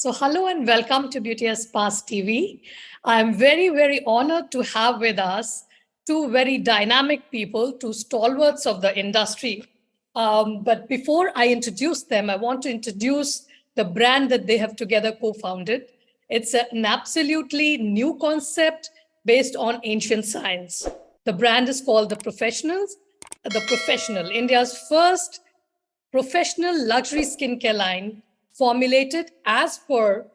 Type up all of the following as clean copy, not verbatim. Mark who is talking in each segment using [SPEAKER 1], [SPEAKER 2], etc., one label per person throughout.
[SPEAKER 1] So, hello and welcome to Beauty as Past TV. I'm very, very honored to have with us two very dynamic people, two stalwarts of the industry. But before I introduce them, I want to introduce the brand that they have together co-founded. It's an absolutely new concept based on ancient science. The brand is called The Professional, India's first professional luxury skincare line formulated as per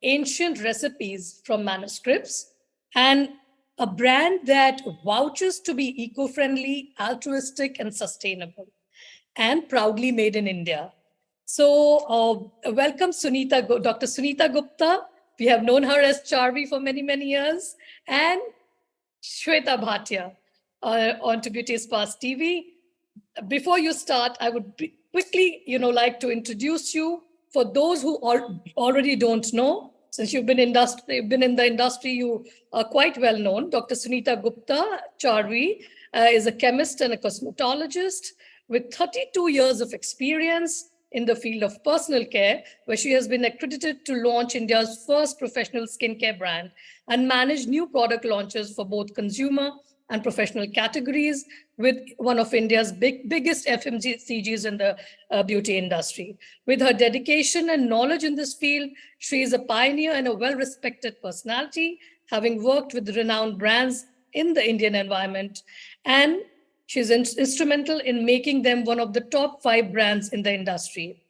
[SPEAKER 1] ancient recipes from manuscripts, and a brand that vouches to be eco-friendly, altruistic, and sustainable, and proudly made in India. So, welcome Dr. Sunita Gupta. We have known her as Charvi for many, many years, and Shveta Bhatia on to Beauty is Past TV. Before you start, I would quickly, like to introduce you for those who already don't know. Since you've been in the industry, you are quite well known. Dr. Sunita Gupta, Charvi, is a chemist and a cosmetologist with 32 years of experience in the field of personal care, where she has been accredited to launch India's first professional skincare brand and manage new product launches for both consumer and professional categories with one of India's biggest FMCGs in the beauty industry. With her dedication and knowledge in this field, she is a pioneer and a well-respected personality, having worked with renowned brands in the Indian environment. And she's instrumental in making them one of the top 5 brands in the industry.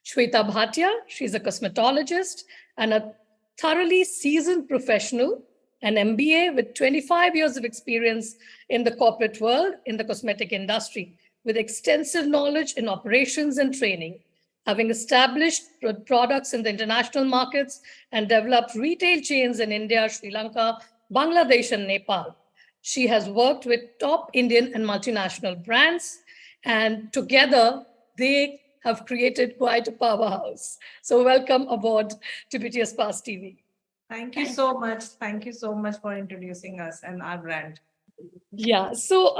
[SPEAKER 1] Shveta Bhatia, she's a cosmetologist and a thoroughly seasoned professional, an MBA with 25 years of experience in the corporate world in the cosmetic industry, with extensive knowledge in operations and training, having established products in the international markets and developed retail chains in India, Sri Lanka, Bangladesh, and Nepal. She has worked with top Indian and multinational brands, and together they have created quite a powerhouse. So welcome aboard to Beauty as Past TV.
[SPEAKER 2] Thank you so much. Thank you so much for introducing us and our brand.
[SPEAKER 1] Yeah, so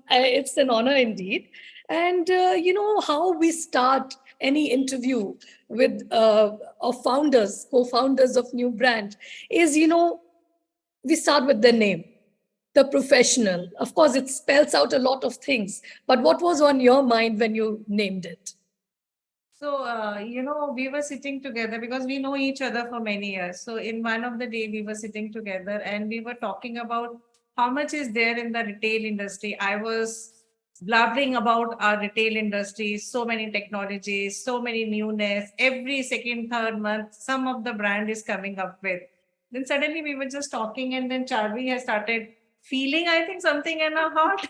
[SPEAKER 1] it's an honor indeed. And how we start any interview with of founders, co-founders of new brand is, we start with the name, The Professional. Of course, it spells out a lot of things, but what was on your mind when you named it?
[SPEAKER 2] So, we were sitting together because we know each other for many years. So in one of the day, we were sitting together and we were talking about how much is there in the retail industry. I was blabbering about our retail industry, so many technologies, so many newness. Every second, third month, some of the brand is coming up with. Then suddenly we were just talking and then Charvi has started feeling, I think, something in her heart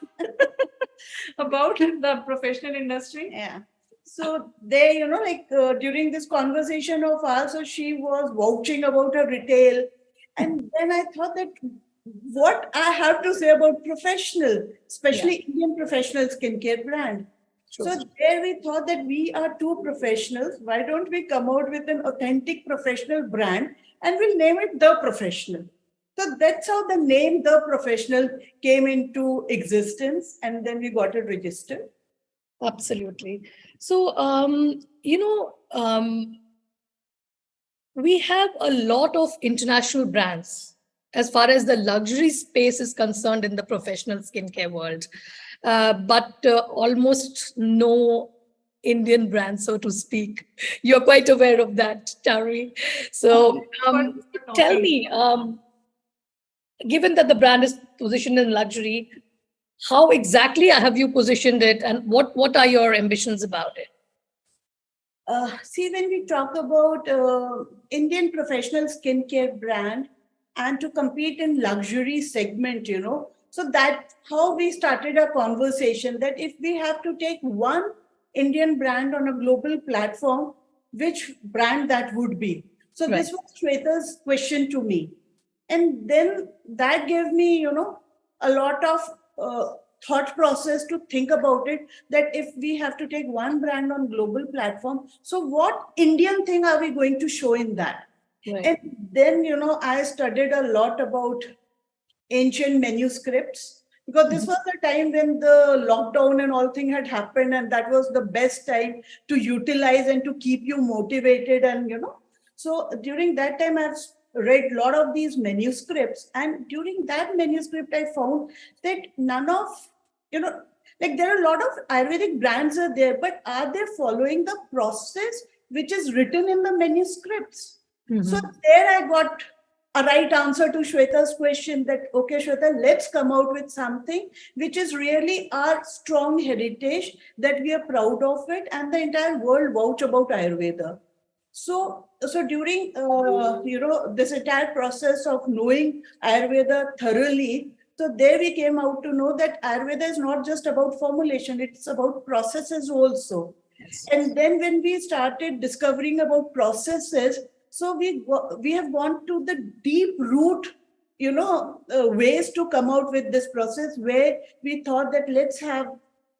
[SPEAKER 2] about the professional industry.
[SPEAKER 3] Yeah. So they, during this conversation of ours, so she was vouching about her retail. And then I thought that what I have to say about professional, especially Indian professional skincare brand. Sure. So there we thought that we are two professionals. Why don't we come out with an authentic professional brand and we'll name it The Professional. So that's how the name The Professional came into existence, and then we got it registered.
[SPEAKER 1] Absolutely. So, we have a lot of international brands as far as the luxury space is concerned in the professional skincare world, but almost no Indian brand, so to speak. You're quite aware of that, Tari. So tell me, given that the brand is positioned in luxury, how exactly have you positioned it and what are your ambitions about it?
[SPEAKER 3] See, when we talk about Indian professional skincare brand and to compete in luxury segment, so that's how we started our conversation, that if we have to take one Indian brand on a global platform, which brand that would be? So right. This was Shweta's question to me. And then that gave me, a lot of thought process to think about it, that if we have to take one brand on global platform, so what Indian thing are we going to show in that? Right. And then, I studied a lot about ancient manuscripts, because this was the time when the lockdown and all thing had happened, and that was the best time to utilize and to keep you motivated and, So during that time, I've read a lot of these manuscripts, and during that manuscript, I found that none of, like there are a lot of Ayurvedic brands are there, but are they following the process which is written in the manuscripts? So there I got a right answer to Shweta's question that, okay, Shweta, let's come out with something which is really our strong heritage, that we are proud of it, and the entire world vouch about Ayurveda. So during this entire process of knowing Ayurveda thoroughly, so there we came out to know that Ayurveda is not just about formulation; it's about processes also.
[SPEAKER 1] Yes.
[SPEAKER 3] And then when we started discovering about processes, so we have gone to the deep root, ways to come out with this process, where we thought that let's have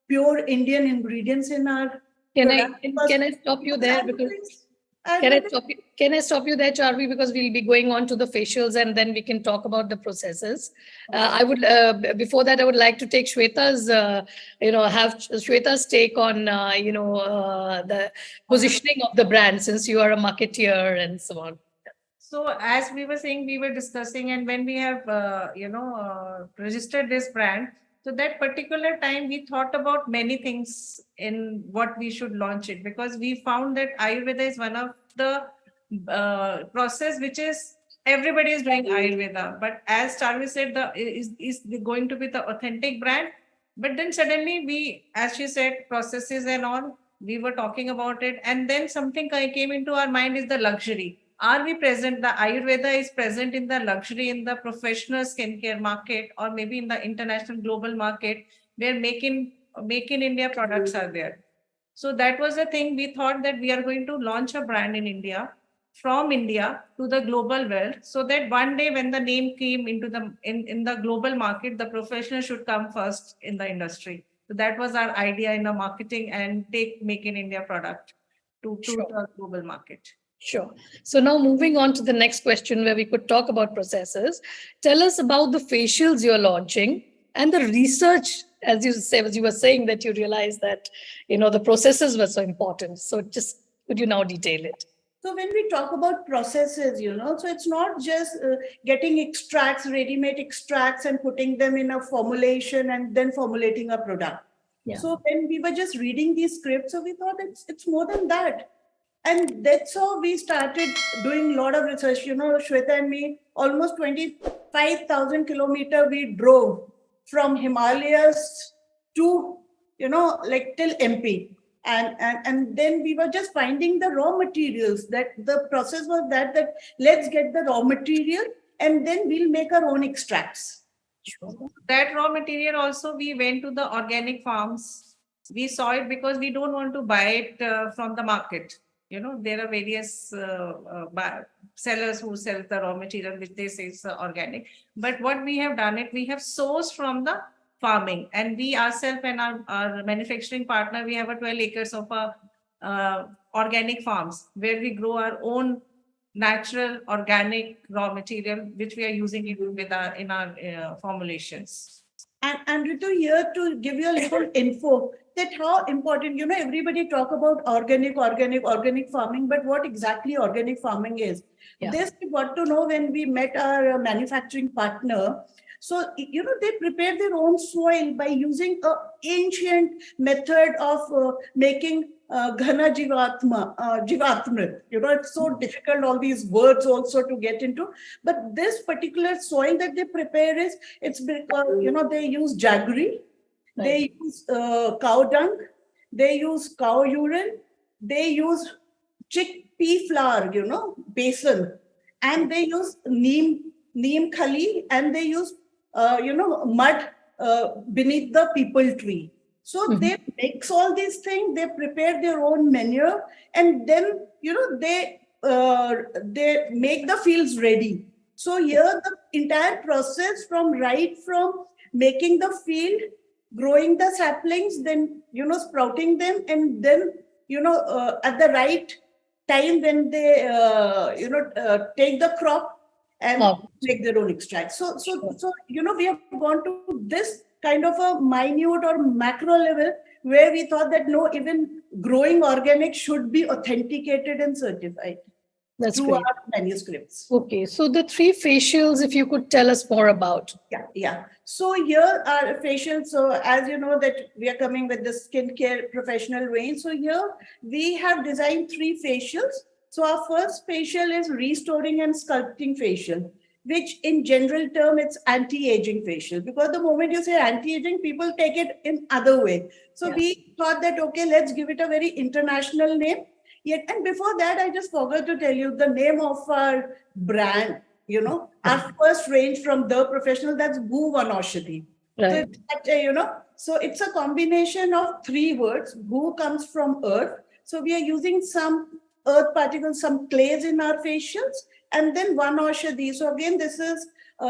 [SPEAKER 3] pure Indian ingredients in our
[SPEAKER 1] Can I
[SPEAKER 3] product.
[SPEAKER 1] stop you there? Because
[SPEAKER 3] Ayurvedic-
[SPEAKER 1] can I stop you there, Charvi? Because we'll be going on to the facials and then we can talk about the processes. I would before that I would like to take Shweta's have Shweta's take on the positioning of the brand, since you are a marketeer and so on.
[SPEAKER 2] So as we were saying, we were discussing, and when we have registered this brand, so that particular time we thought about many things in what we should launch it, because we found that Ayurveda is one of the process which is everybody is doing Ayurveda, but as Charvi said, is going to be the authentic brand. But then suddenly we, as she said, processes and all, we were talking about it, and then something came into our mind is the luxury. Are we present? The Ayurveda is present in the luxury, in the professional skincare market, or maybe in the international global market, where make in India products are there. So that was the thing. We thought that we are going to launch a brand in India, from India to the global world, so that one day when the name came into the in the global market, the professional should come first in the industry. So that was our idea in the marketing, and make in India product to
[SPEAKER 1] Sure.
[SPEAKER 2] the global market.
[SPEAKER 1] Sure. So now moving on to the next question, where we could talk about processes. Tell us about the facials you're launching and the research, as you were saying, that you realized that, the processes were so important. So just could you now detail it?
[SPEAKER 3] So when we talk about processes, so it's not just getting extracts, ready-made extracts, and putting them in a formulation and then formulating a product.
[SPEAKER 1] Yeah.
[SPEAKER 3] So when we were just reading these scripts, so we thought it's more than that. And that's how we started doing a lot of research. Shweta and me, almost 25,000 kilometers we drove from Himalayas to, till MP. And then we were just finding the raw materials. That the process was that let's get the raw material and then we'll make our own extracts.
[SPEAKER 1] Sure.
[SPEAKER 2] That raw material also, we went to the organic farms. We saw it because we don't want to buy it from the market. There are various sellers who sell the raw material, which they say is organic. But what we have done we have sourced from the farming, and we ourselves and our manufacturing partner, we have a 12 acres of organic farms where we grow our own natural organic raw material, which we are using in our formulations.
[SPEAKER 3] And Ritu, here to give you a little info that how important, everybody talk about organic farming, but what exactly organic farming is.
[SPEAKER 1] Yeah.
[SPEAKER 3] This we got to know when we met our manufacturing partner. So, they prepare their own soil by using an ancient method of making ghana jivatmrit. It's so difficult, all these words also to get into. But this particular soil that they prepare it's because, they use jaggery,
[SPEAKER 1] Right.
[SPEAKER 3] they use cow dung, they use cow urine, they use chickpea flour, besan, and they use neem khali, and they use mud beneath the peepal tree. So they mix all these things, they prepare their own manure, and then they make the fields ready. So here the entire process from making the field, growing the saplings, then sprouting them, and then at the right time when they take the crop and make their own extract. So we have gone to this kind of a minute or macro level where we thought that no, even growing organic should be authenticated and certified.
[SPEAKER 1] That's
[SPEAKER 3] through
[SPEAKER 1] great.
[SPEAKER 3] our manuscripts.
[SPEAKER 1] Okay, so the 3 facials, if you could tell us more about.
[SPEAKER 3] Yeah. So here are facials. So as you know that we are coming with the skincare professional range. So here we have designed 3 facials. So our first facial is restoring and sculpting facial, which in general term, it's anti-aging facial, because the moment you say anti-aging, people take it in other way. So we thought that, okay, let's give it a very international name. Yet, and before that, I just forgot to tell you the name of our brand, our first range from The Professional, that's Bhu Vanaushadhi.
[SPEAKER 1] Right.
[SPEAKER 3] So it's a combination of 3 words. Bhu comes from earth. So we are using some earth particles, some clays in our facials, and then Vanaushadhi. So again, this is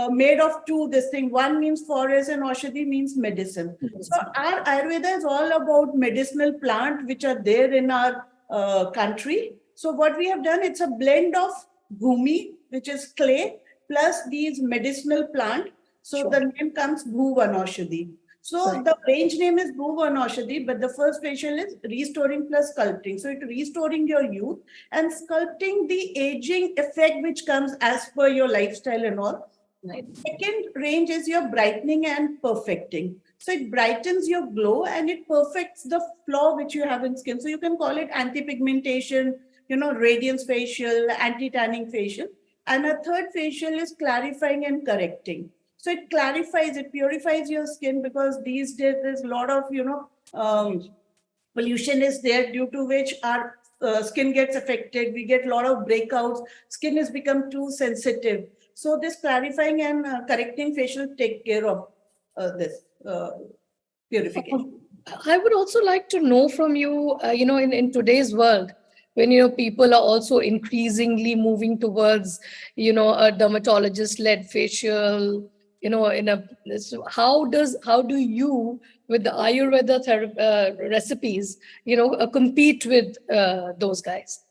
[SPEAKER 3] made of 2, this thing. One means forest and Aushadhi means medicine. So our Ayurveda is all about medicinal plant which are there in our country. So what we have done, it's a blend of bhumi, which is clay, plus these medicinal plant. So the name comes Bhu Vanaushadhi. So the range name is Bhu Vanaushadhi, but the first facial is restoring plus sculpting. So it's restoring your youth and sculpting the aging effect which comes as per your lifestyle and all. Right. Second range is your brightening and perfecting. So it brightens your glow and it perfects the flaw which you have in skin. So you can call it anti-pigmentation, radiance facial, anti-tanning facial. And a third facial is clarifying and correcting. So it clarifies, it purifies your skin, because these days there's a lot of, pollution is there, due to which our skin gets affected. We get a lot of breakouts. Skin has become too sensitive. So this clarifying and correcting facial take care of this purification.
[SPEAKER 1] I would also like to know from you, in today's world, when people are also increasingly moving towards, a dermatologist-led facial, how do you, with the Ayurveda recipes, compete with those guys?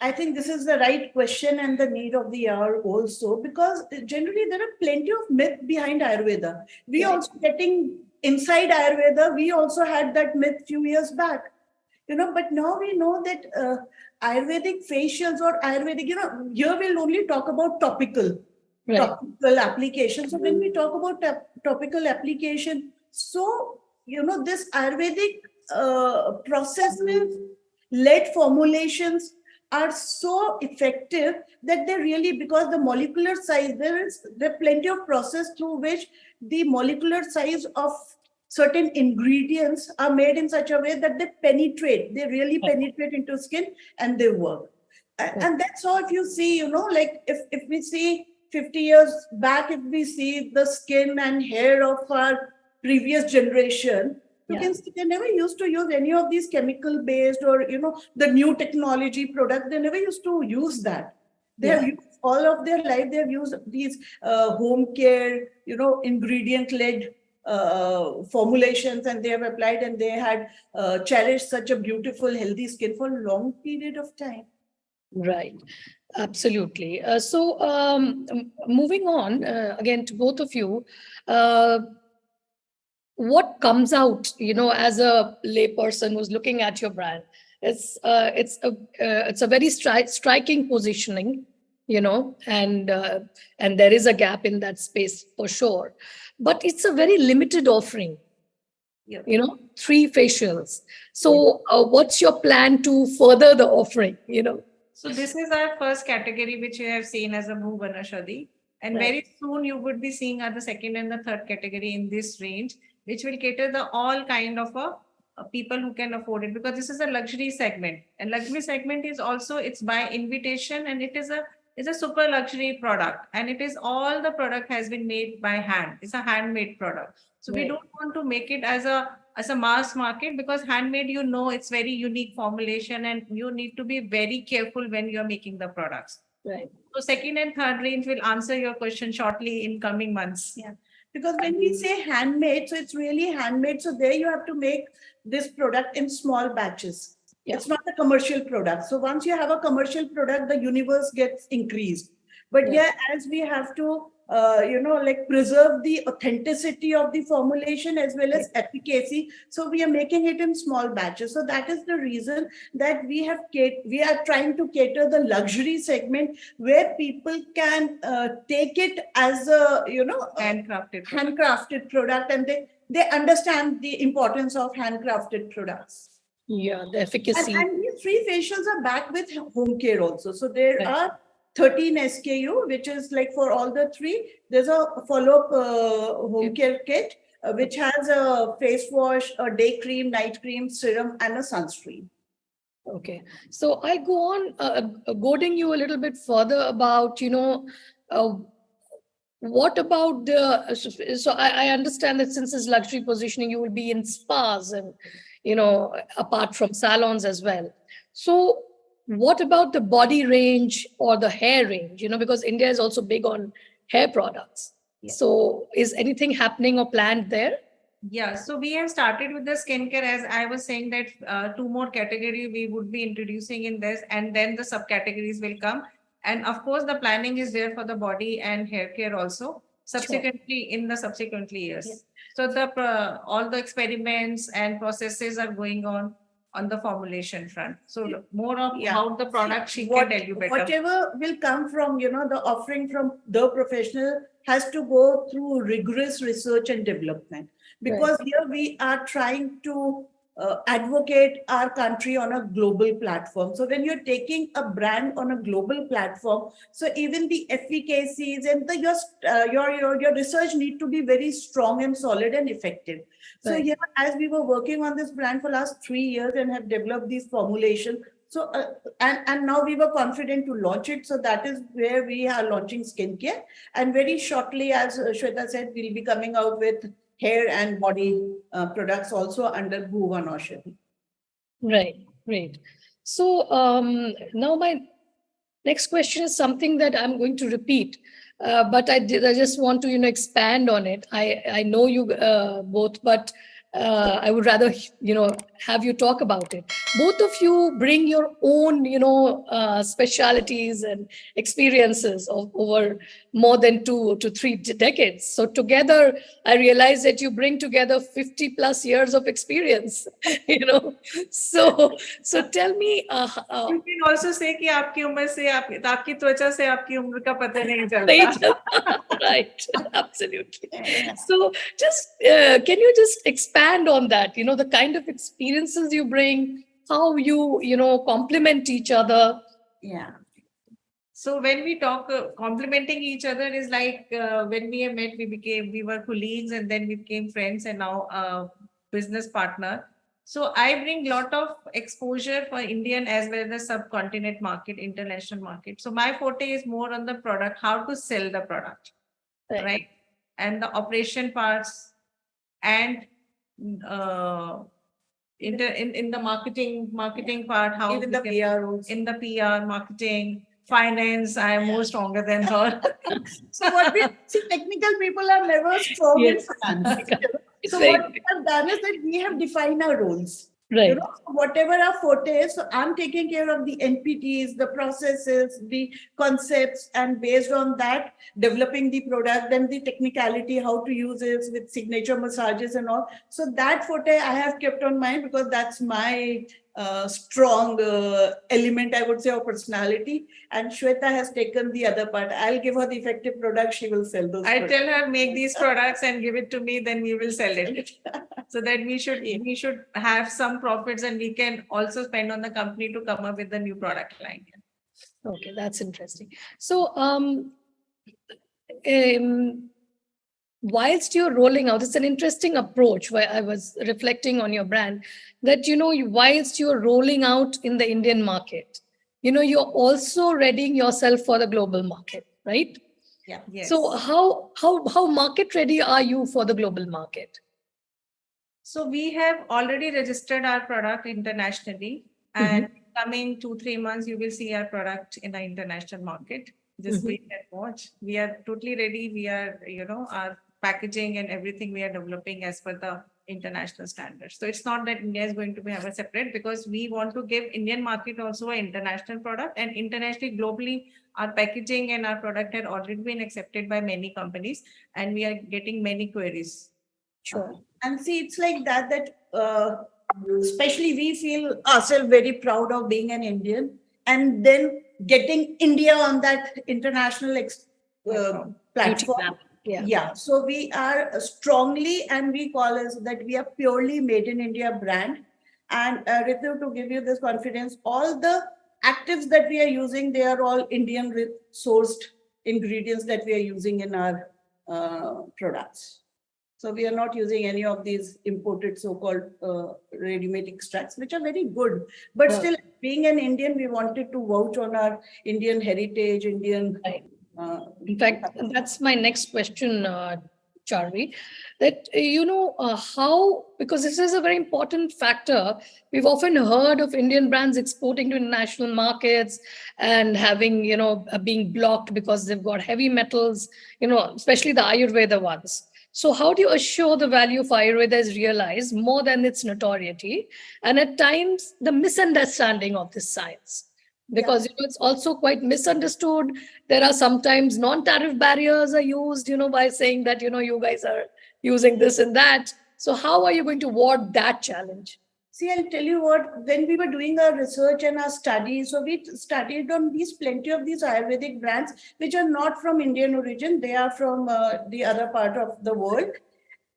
[SPEAKER 3] I think this is the right question and the need of the hour also, because generally there are plenty of myth behind Ayurveda. We also getting inside Ayurveda, we also had that myth few years back, but now we know that Ayurvedic facials or Ayurvedic, here we'll only talk about topical application. So when we talk about topical application, so, this Ayurvedic process-led formulations are so effective that they really, because the molecular size, there are plenty of process through which the molecular size of certain ingredients are made in such a way that they really penetrate into skin and they work. And that's how, if you see, like if we see 50 years back, if we see the skin and hair of our previous generation, you can see they never used to use any of these chemical based or, the new technology products. They never used to use that. They have used all of their life. They have used these Homecare, ingredient led formulations, and they have applied, and they had cherished such a beautiful, healthy skin for a long period of time.
[SPEAKER 1] Right. Absolutely. Moving on again to both of you, what comes out, as a layperson who's looking at your brand? It's a very striking positioning, and there is a gap in that space for sure, but it's a very limited offering. 3 facials. So what's your plan to further the offering?
[SPEAKER 2] So this is our first category, which you have seen as a Bhu Vanaushadhi. And very soon you would be seeing the second and the third category in this range, which will cater the all kind of people who can afford it, because this is a luxury segment, and luxury segment is also, it's by invitation, and it's a super luxury product, and it is all the product has been made by hand. It's a handmade product. So we don't want to make it as a mass market, because handmade, it's very unique formulation, and you need to be very careful when you're making the products.
[SPEAKER 1] Right.
[SPEAKER 2] So second and third range will answer your question shortly in coming months.
[SPEAKER 3] Yeah. Because when we say handmade, so it's really handmade. So there you have to make this product in small batches. It's not a commercial product. So once you have a commercial product, the universe gets increased. But as we have to like preserve the authenticity of the formulation as well as efficacy. So we are making it in small batches. So that is the reason that we are trying to cater the luxury segment where people can take it as a handcrafted product, and they understand the importance of handcrafted products.
[SPEAKER 1] Yeah, the efficacy.
[SPEAKER 3] And these 3 facials are backed with Homecare also. So there are 13 SKU, which is like for all the 3. There's a follow-up Homecare kit, which has a face wash, a day cream, night cream, serum, and a sunscreen.
[SPEAKER 1] Okay. So I'll go on goading you a little bit further about, what about so I understand that since it's luxury positioning, you will be in spas and, apart from salons as well. So what about the body range or the hair range, because India is also big on hair products. Yeah. So is anything happening or planned there?
[SPEAKER 2] Yeah, so we have started with the skincare. As I was saying that 2 more categories we would be introducing in this, and then the subcategories will come. And of course, the planning is there for the body and hair care also, subsequently in the subsequent years. Yeah. So all the experiments and processes are going on the formulation front. So more of how the product she can tell you better.
[SPEAKER 3] Whatever will come from, the offering from the professional has to go through rigorous research and development. Because here we are trying to advocate our country on a global platform. So when you're taking a brand on a global platform, so even the efficacies and your research need to be very strong and solid and effective. So here, as we were working on this brand for last 3 years and have developed these formulations, so and now we were confident to launch it. So that is where we are launching skincare, and very shortly, as Shweta said, we'll be coming out with hair and body products also under Bhuvanaushadhi.
[SPEAKER 1] Right. So now my next question is something that I'm going to repeat, but I just want to expand on it. I know you both, but I would rather have you talk about it. Both of you bring your own specialities and experiences over more than 2 to 3 decades. So together, I realize that you bring together 50 plus years of experience. So tell me.
[SPEAKER 2] You can also say कि आपकी उम्र से आपकी त्वचा से आपकी उम्र का पता नहीं चलता.
[SPEAKER 1] Right, absolutely. So just can you just expand on that, the kind of experiences you bring, how you complement each other.
[SPEAKER 3] Yeah.
[SPEAKER 2] So when we talk complementing each other is like when we met, we were colleagues, and then we became friends, and now business partner. So I bring a lot of exposure for Indian as well as the subcontinent market, international market. So my forte is more on the product, how to sell the product. Right. And the operation parts, and in the marketing part, how
[SPEAKER 3] even the PR rules.
[SPEAKER 2] In the PR, marketing, finance, I am more stronger than her.
[SPEAKER 3] So what we see, technical people are never strong in finance. So what we have done is that we have defined our roles.
[SPEAKER 1] Right.
[SPEAKER 3] Whatever our forte is, so I'm taking care of the NPTs, the processes, the concepts, and based on that, developing the product, then the technicality, how to use it with signature massages and all. So that forte I have kept on mind because that's my strong element, I would say, of personality. And Shweta has taken the other part. I'll give her the effective product. She will sell those.
[SPEAKER 2] I tell her, make these products and give it to me, then we will sell it. So that we should have some profits, and we can also spend on the company to come up with the new product line.
[SPEAKER 1] Okay, that's interesting. So whilst you're rolling out, it's an interesting approach where I was reflecting on your brand that, whilst you're rolling out in the Indian market, you're also readying yourself for the global market, right?
[SPEAKER 2] Yeah. Yes.
[SPEAKER 1] So how market ready are you for the global market?
[SPEAKER 2] So we have already registered our product internationally, and coming 2-3 months, you will see our product in the international market. Just wait and watch. We are totally ready. We are, our packaging and everything we are developing as per the international standards. So it's not that India is going to have a separate, because we want to give Indian market also an international product, and internationally, globally, our packaging and our product had already been accepted by many companies, and we are getting many queries.
[SPEAKER 1] Sure.
[SPEAKER 3] And see, it's like that especially we feel ourselves very proud of being an Indian, and then getting India on that international platform. Yeah. So we are strongly, and we call us that we are purely made in India brand. And Ritu, to give you this confidence, all the actives that we are using, they are all Indian sourced ingredients that we are using in our products. So we are not using any of these imported so-called ready-made extracts, which are very good. But still, being an Indian, we wanted to vouch on our Indian heritage, Indian.
[SPEAKER 1] Right. In fact, that's my next question, Charvi, that, how, because this is a very important factor. We've often heard of Indian brands exporting to international markets and having, being blocked because they've got heavy metals, especially the Ayurveda ones. So how do you assure the value of Ayurveda is realized more than its notoriety, and at times the misunderstanding of this science? Because it's also quite misunderstood. There are sometimes non-tariff barriers are used, by saying that, you guys are using this and that. So how are you going to ward that challenge?
[SPEAKER 3] See, I'll tell you what, when we were doing our research and our studies, so we studied on plenty of these Ayurvedic brands, which are not from Indian origin. They are from the other part of the world.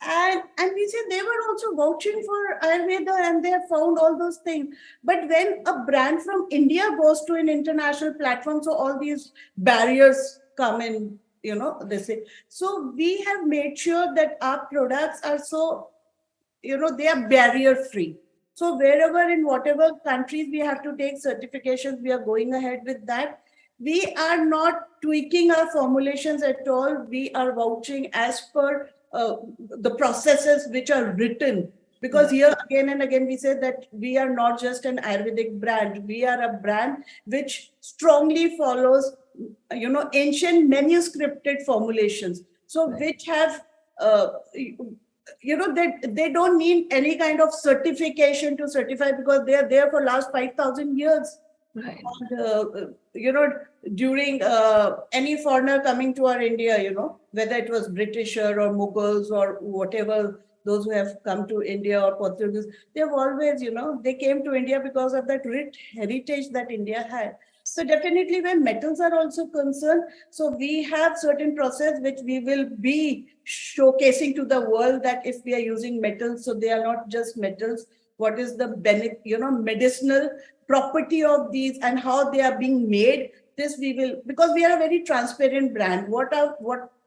[SPEAKER 3] And we said they were also vouching for Ayurveda, and they have found all those things. But when a brand from India goes to an international platform, so all these barriers come in, they say. So we have made sure that our products are they are barrier free. So wherever, in whatever countries we have to take certifications, we are going ahead with that. We are not tweaking our formulations at all. We are vouching as per the processes which are written. Because here again and again we say that we are not just an Ayurvedic brand. We are a brand which strongly follows, ancient manuscripted formulations. So which have they don't need any kind of certification to certify, because they are there for last 5,000 years.
[SPEAKER 1] Right.
[SPEAKER 3] And, during any foreigner coming to our India, whether it was Britisher or Mughals or whatever, those who have come to India or Portuguese, they've always, they came to India because of that rich heritage that India had. So definitely when metals are also concerned, so we have certain process which we will be showcasing to the world, that if we are using metals, so they are not just metals. What is the benefit, medicinal property of these and how they are being made? This we will, because we are a very transparent brand. What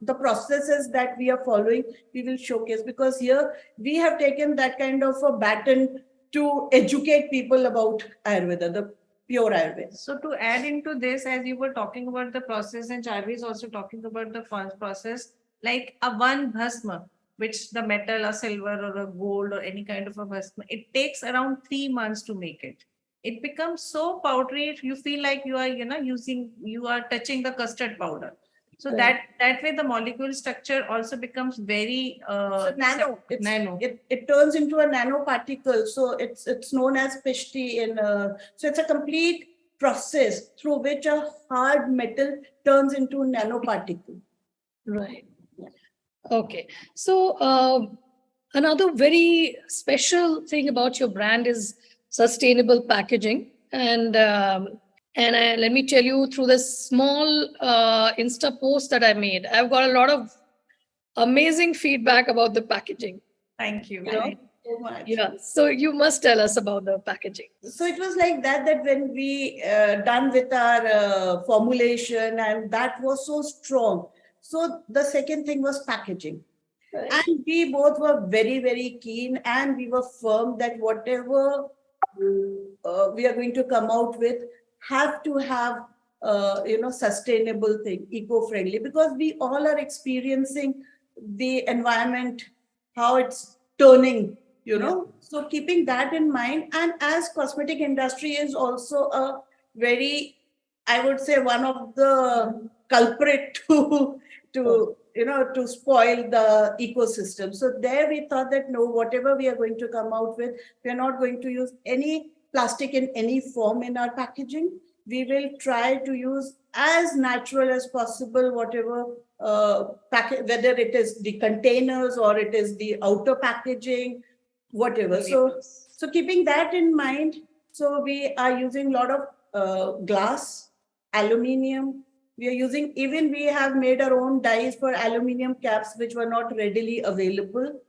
[SPEAKER 3] the processes that we are following, we will showcase, because here we have taken that kind of a baton to educate people about Ayurveda, the pure Ayurveda.
[SPEAKER 2] So to add into this, as you were talking about the process, and Charvi is also talking about the process, like a one bhasma, which the metal, a silver or a gold or any kind of a bhasma, it takes around 3 months to make it. It becomes so powdery, you feel like you are, you are touching the custard powder. So that way the molecule structure also becomes very
[SPEAKER 3] nano.
[SPEAKER 2] Nano.
[SPEAKER 3] It turns into a nanoparticle. So it's known as pishti so it's a complete process through which a hard metal turns into a nanoparticle.
[SPEAKER 1] Right. Okay. So another very special thing about your brand is sustainable packaging. And let me tell you, through this small Insta post that I made, I've got a lot of amazing feedback about the packaging.
[SPEAKER 2] Thank you.
[SPEAKER 3] Thank you so much.
[SPEAKER 1] Yeah. So you must tell us about the packaging.
[SPEAKER 3] So it was like that when we done with our formulation, and that was so strong. So the second thing was packaging. Right. And we both were very, very keen, and we were firm that whatever we are going to come out with have to have sustainable thing, eco-friendly, because we all are experiencing the environment, how it's turning, So keeping that in mind, and as cosmetic industry is also a very, I would say, one of the culprit to to to spoil the ecosystem. So there we thought that no, whatever we are going to come out with, we are not going to use any plastic in any form in our packaging. We will try to use as natural as possible, whatever whether it is the containers or it is the outer packaging, whatever. So keeping that in mind, so we are using a lot of glass, aluminium. We have made our own dies for aluminium caps, which were not readily available.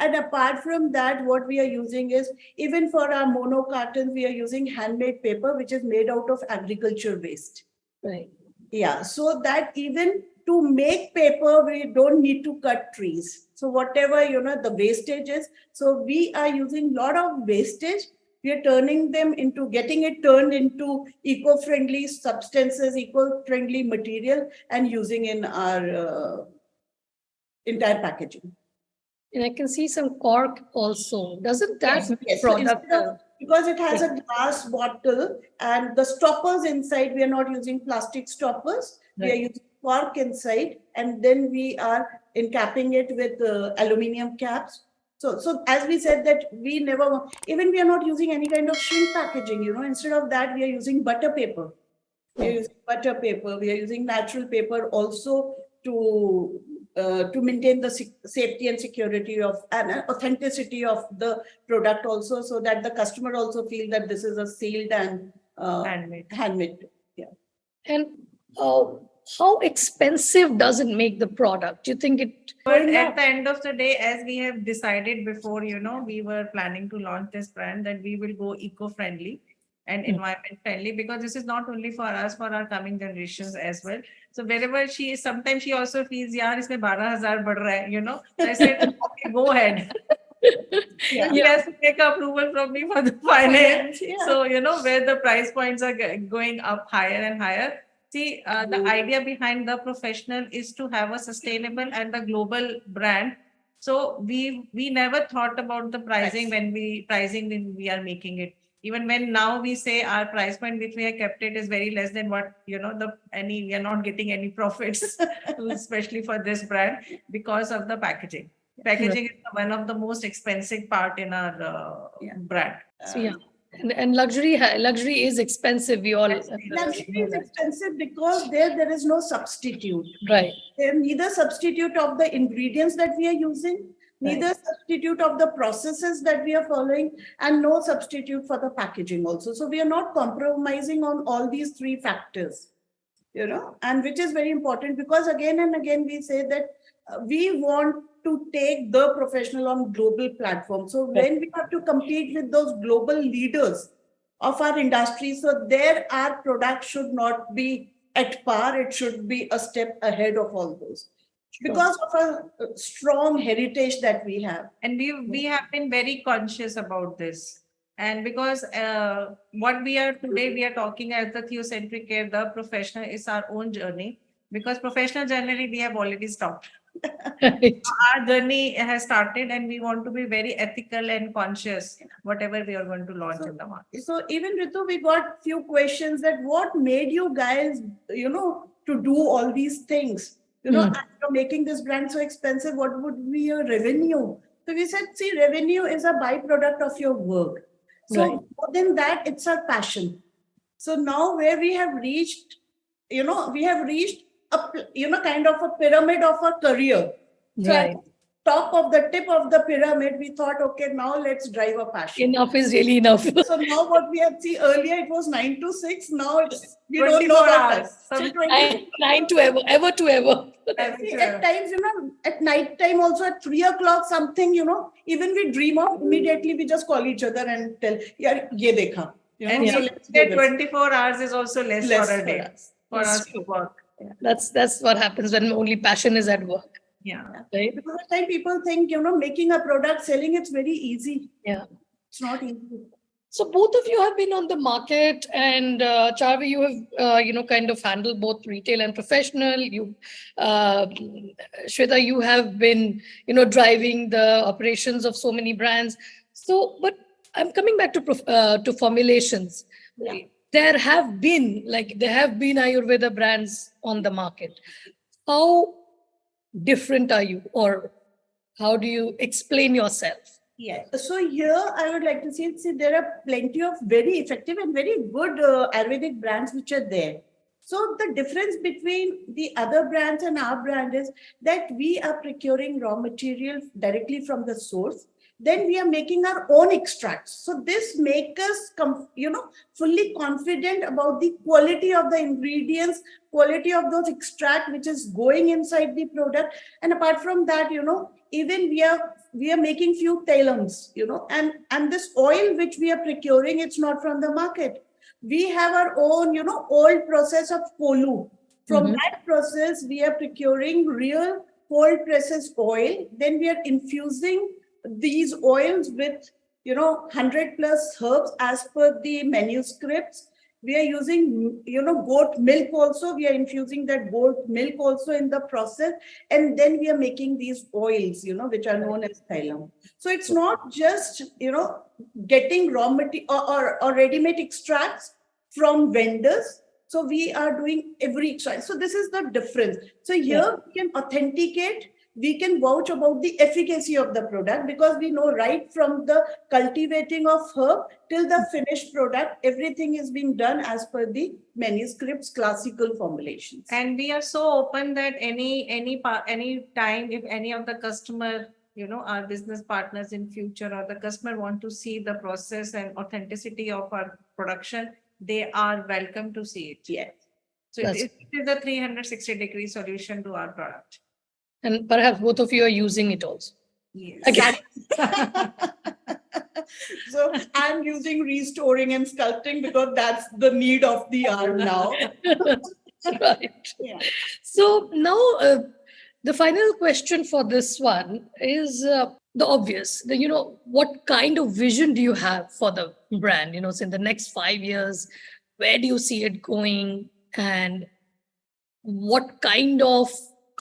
[SPEAKER 3] And apart from that, what we are using is, even for our mono cartons, we are using handmade paper, which is made out of agriculture waste.
[SPEAKER 1] Right.
[SPEAKER 3] Yeah, so that even to make paper, we don't need to cut trees. So whatever, the wastage is, so we are using a lot of wastage. We are getting it turned into eco-friendly substances, eco-friendly material, and using in our entire packaging.
[SPEAKER 1] And I can see some cork also. Doesn't that
[SPEAKER 3] Yes. So
[SPEAKER 1] product?
[SPEAKER 3] because it has a glass bottle and the stoppers inside, we are not using plastic stoppers.
[SPEAKER 1] Right.
[SPEAKER 3] We are using cork inside, and then we are encapping it with aluminium caps. So as we said that we are not using any kind of shrink packaging, instead of that, we are using butter paper. We are using butter paper. We are using natural paper also to maintain the safety and security and authenticity of the product also, so that the customer also feel that this is a sealed and handmade. Yeah.
[SPEAKER 1] And how expensive does it make the product? Do you think it?
[SPEAKER 2] But at the end of the day, as we have decided before, we were planning to launch this brand, that we will go eco-friendly and environment friendly, because this is not only for us, for our coming generations as well. So wherever she is, sometimes she also feels, yaar, isme 12,000 bad raha hai, So I said, okay, go ahead. She has to take approval from me for the finance.
[SPEAKER 3] Yeah.
[SPEAKER 2] So, where the price points are going up higher and higher. See, the idea behind The Professional is to have a sustainable and a global brand. So we never thought about the pricing when we are making it. Even when now we say our price point which we have kept it is very less than what we are not getting any profits, especially for this brand, because of the packaging. Packaging is one of the most expensive part in our brand.
[SPEAKER 1] So yeah. And luxury is expensive. We all
[SPEAKER 3] luxury is expensive because there is no substitute.
[SPEAKER 1] Right.
[SPEAKER 3] There neither substitute of the ingredients that we are using, neither substitute of the processes that we are following, and no substitute for the packaging also. So we are not compromising on all these three factors, and which is very important, because again and again we say that we want to take The Professional on global platforms. So when we have to compete with those global leaders of our industry, so there our product should not be at par, it should be a step ahead of all those. Because of a strong heritage that we have.
[SPEAKER 2] And we have been very conscious about this. And because what we are talking as the theocentric care, The Professional is our own journey. Because professional journey, we have already stopped.
[SPEAKER 1] Right.
[SPEAKER 2] Our journey has started, and we want to be very ethical and conscious whatever we are going to launch in the market.
[SPEAKER 3] So even Ritu, we got few questions that what made you guys, to do all these things, after making this brand so expensive, what would be your revenue? So we said, see, revenue is a byproduct of your work. So more than that, it's our passion. So now where we have reached, we have reached kind of a pyramid of a career. So at the tip of the pyramid, we thought, okay, now let's drive a passion.
[SPEAKER 1] Enough is really enough.
[SPEAKER 3] So now what we have seen earlier, it was 9 to 6. Now it's we
[SPEAKER 2] 24
[SPEAKER 3] don't know
[SPEAKER 2] hours.
[SPEAKER 3] So
[SPEAKER 1] 9 to ever to ever.
[SPEAKER 3] See, at times, at night time also at 3 o'clock something, even we dream of, immediately we just call each other and tell, yeah, ye dekha.
[SPEAKER 2] And so let's get 24 hours is also less for a day for us to work.
[SPEAKER 1] Yeah. That's what happens when only passion is at work.
[SPEAKER 2] Yeah.
[SPEAKER 1] Right?
[SPEAKER 3] Because at time people think, making a product, selling, it's very easy.
[SPEAKER 1] Yeah.
[SPEAKER 3] It's not easy.
[SPEAKER 1] So both of you have been on the market, and Charvi, you have, kind of handled both retail and professional. You, Shveta, you have been, driving the operations of so many brands. So, but I'm coming back to formulations.
[SPEAKER 3] Yeah.
[SPEAKER 1] There have been Ayurveda brands on the market. How different are you, or how do you explain yourself?
[SPEAKER 3] Yeah. So here I would like to see there are plenty of very effective and very good Ayurvedic brands which are there. So the difference between the other brands and our brand is that we are procuring raw material directly from the source. Then we are making our own extracts. So this makes us, fully confident about the quality of the ingredients, quality of those extract which is going inside the product. And apart from that, even we are making few talons, and this oil which we are procuring, it's not from the market. We have our own, old process of kolu. From that process, we are procuring real cold processed oil. Then we are infusing these oils with, 100 plus herbs as per the manuscripts. We are using, goat milk also. We are infusing that goat milk also in the process. And then we are making these oils, which are known as thylam. So it's not just, getting raw material or ready-made extracts from vendors. So we are doing every extract. So this is the difference. So here we can authenticate, we can vouch about the efficacy of the product, because we know right from the cultivating of herb till the finished product, everything is being done as per the manuscripts, classical formulations.
[SPEAKER 2] And we are so open that any time if any of the customer, our business partners in future, or the customer want to see the process and authenticity of our production, they are welcome to see it.
[SPEAKER 3] Yes.
[SPEAKER 2] So it is a 360-degree solution to our product.
[SPEAKER 1] And perhaps both of you are using it also.
[SPEAKER 2] Yes.
[SPEAKER 1] Again.
[SPEAKER 3] So I'm using restoring and sculpting because that's the need of the hour now.
[SPEAKER 1] Right.
[SPEAKER 3] Yeah.
[SPEAKER 1] So now the final question for this one is the obvious. What kind of vision do you have for the brand? In the next 5 years, where do you see it going? And what kind of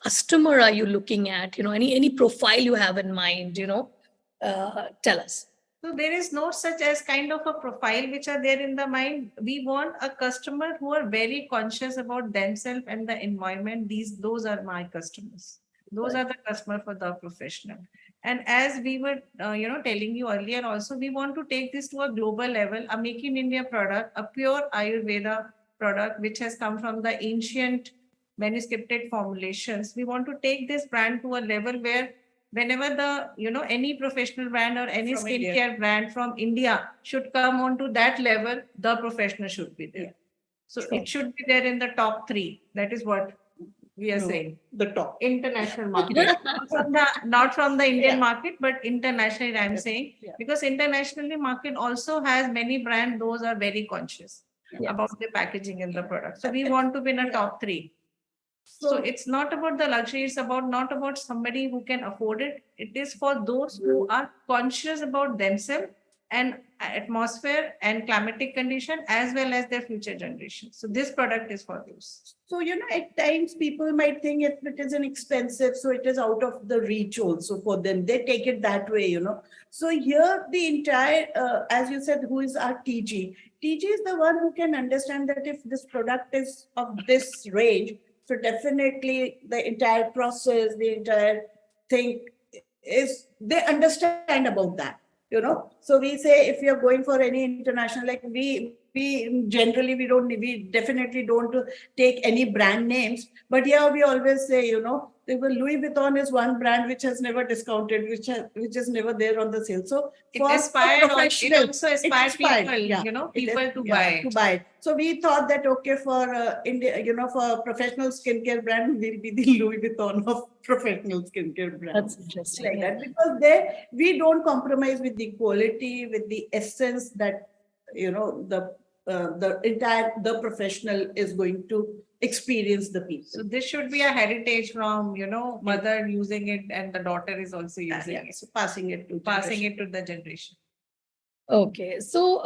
[SPEAKER 1] customer are you looking at? Any profile you have in mind, tell us.
[SPEAKER 2] So there is no such as kind of a profile which are there in the mind. We want a customer who are very conscious about themselves and the environment. Those are my customers. Those are the customer for the professional. And as we were, telling you earlier also, we want to take this to a global level, a Make in India product, a pure Ayurveda product, which has come from the ancient manuscripted formulations. We want to take this brand to a level where whenever the, any professional brand or any
[SPEAKER 3] From
[SPEAKER 2] skincare
[SPEAKER 3] India.
[SPEAKER 2] brand from India should come on to that level, the professional should be there.
[SPEAKER 3] Yeah.
[SPEAKER 2] So
[SPEAKER 1] Sure.
[SPEAKER 2] it should be there in the top 3. That is what we are saying.
[SPEAKER 3] The top.
[SPEAKER 2] International market. Not from the Indian market, but internationally I'm saying.
[SPEAKER 3] Yeah.
[SPEAKER 2] Because internationally market also has many brands, those are very conscious about the packaging in the product. So we want to be in a top 3. So it's not about the luxury, it's not about somebody who can afford it. It is for those who are conscious about themselves and atmosphere and climatic condition, as well as their future generations. So this product is for those.
[SPEAKER 3] So, at times people might think if it is inexpensive, so it is out of the reach also for them. They take it that way, So here the entire, as you said, who is our TG? TG is the one who can understand that if this product is of this range, so definitely the entire process, the entire thing is, they understand about that, So we say if you're going for any international, like we generally, we definitely don't take any brand names, but we always say, Louis Vuitton is one brand which has never discounted, which is never there on the sale. So
[SPEAKER 2] it also inspired people to buy it.
[SPEAKER 3] So we thought that for India, for professional skincare brand, we'll be the Louis Vuitton of professional skincare brand.
[SPEAKER 1] That's interesting.
[SPEAKER 3] Like that, because we don't compromise with the quality, with the essence that the professional is going to experience the people.
[SPEAKER 2] So this should be a heritage from mother using it, and the daughter is also using it.
[SPEAKER 3] So passing it to
[SPEAKER 2] the generation.
[SPEAKER 1] Okay, so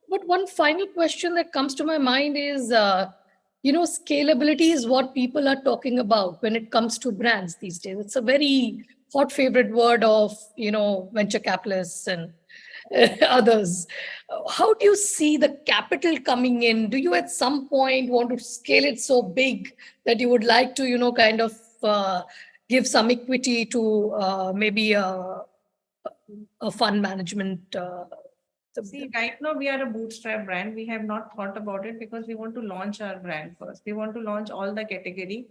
[SPEAKER 1] but one final question that comes to my mind is, scalability is what people are talking about when it comes to brands these days. It's a very hot favorite word of venture capitalists and others. How do you see the capital coming in? Do you at some point want to scale it so big that you would like to, kind of give some equity to maybe a fund management.
[SPEAKER 2] See, right now we are a bootstrap brand. We have not thought about it because we want to launch our brand first. We want to launch all the category.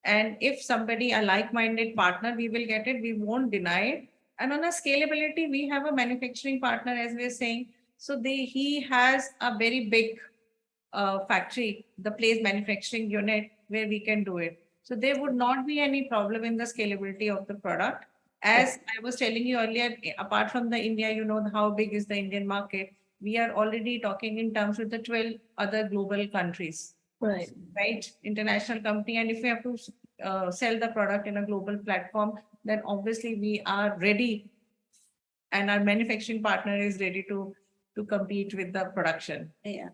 [SPEAKER 2] And if somebody, a like-minded partner, we will get it. We won't deny it. And on a scalability, we have a manufacturing partner, as we're saying. So he has a very big factory, the place manufacturing unit where we can do it. So there would not be any problem in the scalability of the product. As I was telling you earlier, apart from the India, you know how big is the Indian market. We are already talking in terms with the 12 other global countries.
[SPEAKER 1] Right.
[SPEAKER 2] Right, international company, and if we have to sell the product in a global platform, then obviously we are ready, and our manufacturing partner is ready to compete with the production.
[SPEAKER 3] Yeah,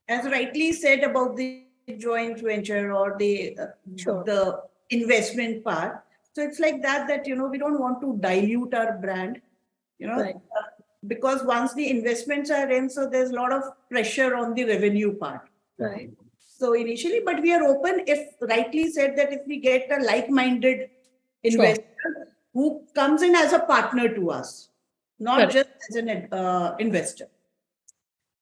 [SPEAKER 3] as rightly said about the joint venture or the
[SPEAKER 1] Sure.
[SPEAKER 3] the investment part. So it's like that we don't want to dilute our brand,
[SPEAKER 1] Right.
[SPEAKER 3] because once the investments are in, so there's a lot of pressure on the revenue part.
[SPEAKER 1] Right.
[SPEAKER 3] So initially, but we are open, if rightly said, that if we get a like-minded
[SPEAKER 1] Sure.
[SPEAKER 3] investor who comes in as a partner to us, not
[SPEAKER 1] Correct.
[SPEAKER 3] just as an investor.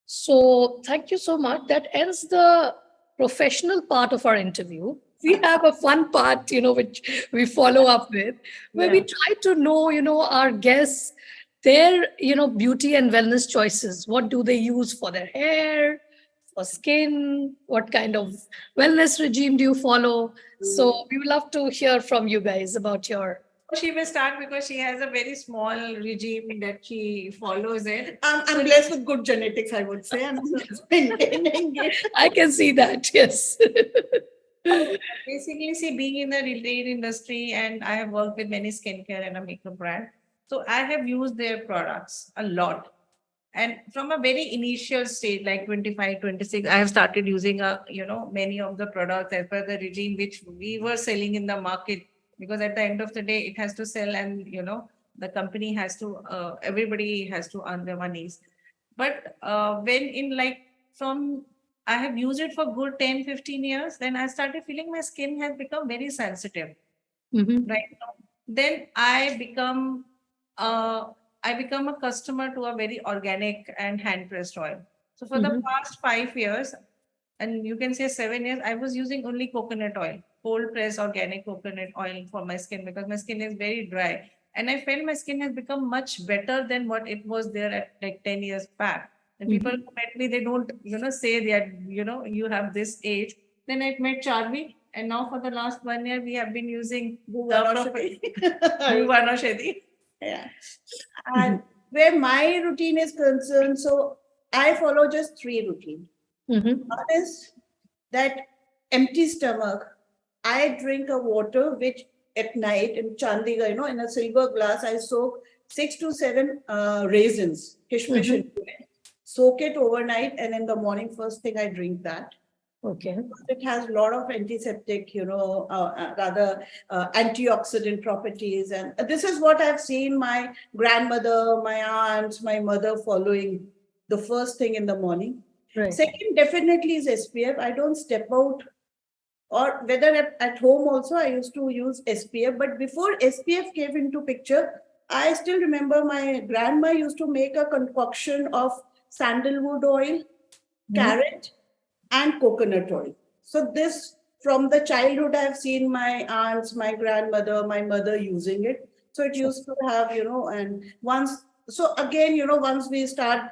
[SPEAKER 1] So thank you so much. That ends the professional part of our interview. We have a fun part, which we follow up with, where we try to know, our guests, their, beauty and wellness choices. What do they use for their hair, for skin? What kind of wellness regime do you follow? So we would love to hear from you guys about your.
[SPEAKER 2] She will start because she has a very small regime that she follows it.
[SPEAKER 3] I'm blessed with good genetics, I would say. I'm maintaining it.
[SPEAKER 1] I can see that, yes.
[SPEAKER 2] Basically, see, being in the retail industry, and I have worked with many skincare and a makeup brand. So I have used their products a lot. And from a very initial stage, like 25, 26, I have started using many of the products as per the regime which we were selling in the market. Because at the end of the day, it has to sell, and the company has to, everybody has to earn their monies. But I have used it for good 10, 15 years, then I started feeling my skin has become very sensitive.
[SPEAKER 1] Mhm.
[SPEAKER 2] Right now. Then I become a customer to a very organic and hand pressed oil. So for the past 5 years, and you can say 7 years, I was using only coconut oil, cold pressed organic coconut oil for my skin, because my skin is very dry. And I felt my skin has become much better than what it was there at like 10 years back. And people who met me, they don't, say that, you have this age. Then I met Charvi, and now for the last 1 year, we have been using Bhuvanashedi.
[SPEAKER 3] Yeah. And where my routine is concerned, so I follow just 3 routines. One is that empty stomach, I drink a water which at night in Chandigarh, in a silver glass, I soak 6 to 7 raisins, kishmish into it, soak it overnight, and in the morning, first thing I drink that.
[SPEAKER 1] Okay.
[SPEAKER 3] It has a lot of antiseptic, antioxidant properties. And this is what I've seen my grandmother, my aunts, my mother following the first thing in the morning.
[SPEAKER 1] Right.
[SPEAKER 3] Second, definitely is SPF. I don't step out, or whether at home also, I used to use SPF. But before SPF came into picture, I still remember my grandma used to make a concoction of sandalwood oil, carrot, and coconut oil. So this, from the childhood, I've seen my aunts, my grandmother, my mother using it. So it used to have, and once we start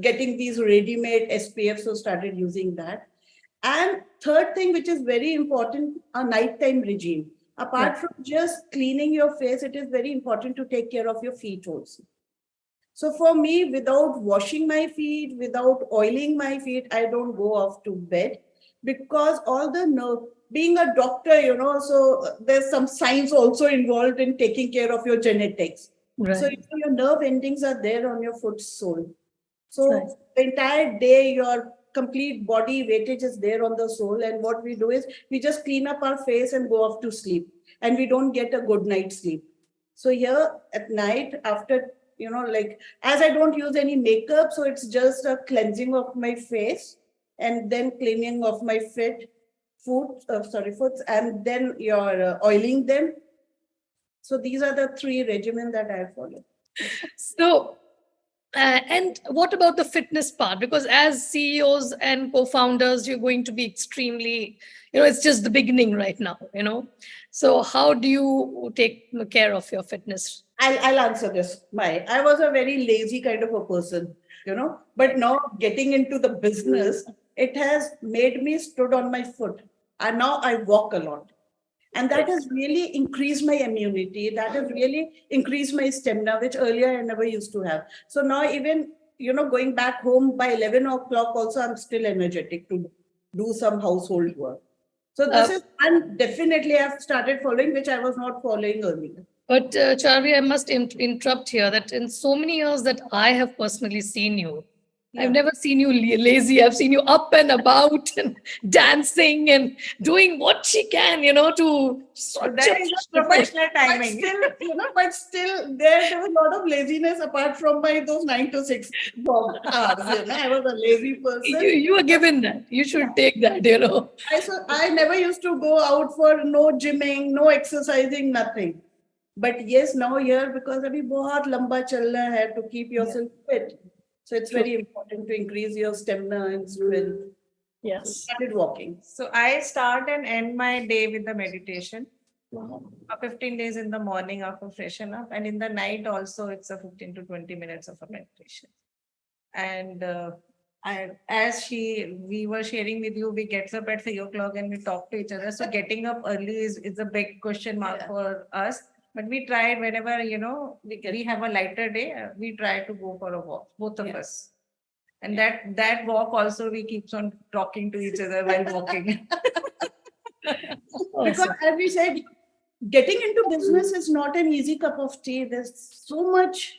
[SPEAKER 3] getting these ready-made SPF, so started using that. And third thing, which is very important, a nighttime regime. Apart from just cleaning your face, it is very important to take care of your feet also. So for me, without washing my feet, without oiling my feet, I don't go off to bed, because all the nerve, being a doctor, so there's some science also involved in taking care of your genetics.
[SPEAKER 1] Right.
[SPEAKER 3] So your nerve endings are there on your foot sole. So the entire day, your complete body weightage is there on the sole. And what we do is we just clean up our face and go off to sleep. And we don't get a good night's sleep. So here at night, after, as I don't use any makeup, so it's just a cleansing of my face and then cleaning of my feet. foods, and then you're oiling them. So these are the 3 regimens that I follow.
[SPEAKER 1] So, and what about the fitness part? Because as CEOs and co-founders, you're going to be extremely, it's just the beginning right now, So how do you take care of your fitness?
[SPEAKER 3] I'll answer this. I was a very lazy kind of a person, but now getting into the business, it has made me stood on my foot. And now I walk a lot. And that has really increased my immunity. That has really increased my stamina, which earlier I never used to have. So now even, going back home by 11 o'clock also, I'm still energetic to do some household work. So this is one definitely I've started following, which I was not following earlier.
[SPEAKER 1] But Charvi, I must interrupt here that in so many years that I have personally seen you, I've never seen you lazy. I've seen you up and about and dancing and doing what she can, to.
[SPEAKER 2] That is a professional timing.
[SPEAKER 3] But still, there was a lot of laziness apart from those 9 to 6 job hours. I was a lazy person.
[SPEAKER 1] You were given that. You should take that.
[SPEAKER 3] I never used to go out for no gymming, no exercising, nothing. But yes, now here because abhi bahut lamba chal raha hai to keep yourself fit. So it's very important to increase your stamina and strength.
[SPEAKER 1] Yes.
[SPEAKER 3] So started walking.
[SPEAKER 2] So I start and end my day with the meditation.
[SPEAKER 3] Wow.
[SPEAKER 2] 15 days in the morning after freshen up, and in the night also it's a 15 to 20 minutes of a meditation. And we were sharing with you, we get up at 3 o'clock and we talk to each other. So getting up early is a big question mark for us. But we tried whenever, we have a lighter day, we try to go for a walk, both of us. And that walk also, we keep on talking to each other while walking.
[SPEAKER 3] Because as we said, getting into business is not an easy cup of tea. There's so much,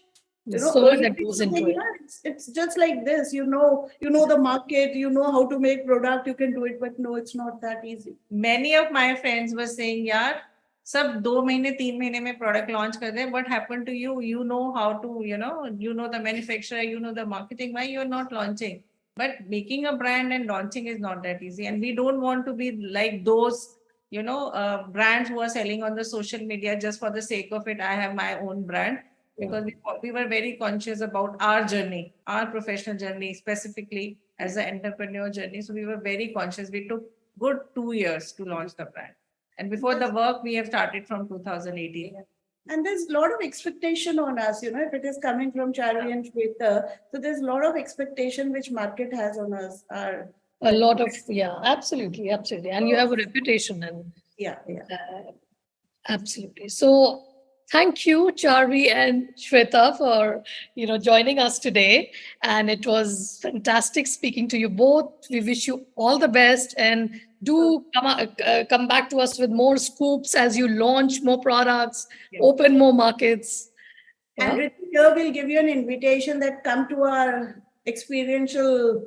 [SPEAKER 1] so much that goes into it.
[SPEAKER 3] It's just like this, you know the market, you know how to make product, you can do it, but no, it's not that easy.
[SPEAKER 2] Many of my friends were saying, yaar, सब 2 महीने 3 महीने में product launch कर दे. What happened to you? You know how to, you know the manufacturer, you know the marketing. Why you're not launching? But making a brand and launching is not that easy. And we don't want to be like those, brands who are selling on the social media just for the sake of it. I have my own brand because we were very conscious about our journey, our professional journey, specifically as an entrepreneur journey. So we were very conscious. We took good 2 years to launch the brand. And before the work, we have started from 2018.
[SPEAKER 3] And there's a lot of expectation on us, if it is coming from Charvi and Shveta. So there's a lot of expectation which market has on us.
[SPEAKER 1] A lot of, absolutely. And you have a reputation. And absolutely. So thank you, Charvi and Shveta, for, joining us today. And it was fantastic speaking to you both. We wish you all the best, and do come back to us with more scoops as you launch more products, open more markets.
[SPEAKER 3] And here we'll give you an invitation that come to our experiential,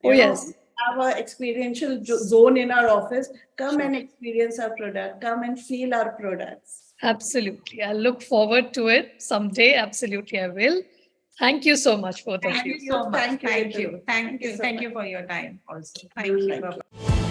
[SPEAKER 3] our experiential zone in our office. Come and experience our product. Come and feel our products.
[SPEAKER 1] Absolutely. I look forward to it someday. Absolutely, I will. Thank you so much, both of you.
[SPEAKER 2] Thank you so much. Thank you for your time also. Thank you.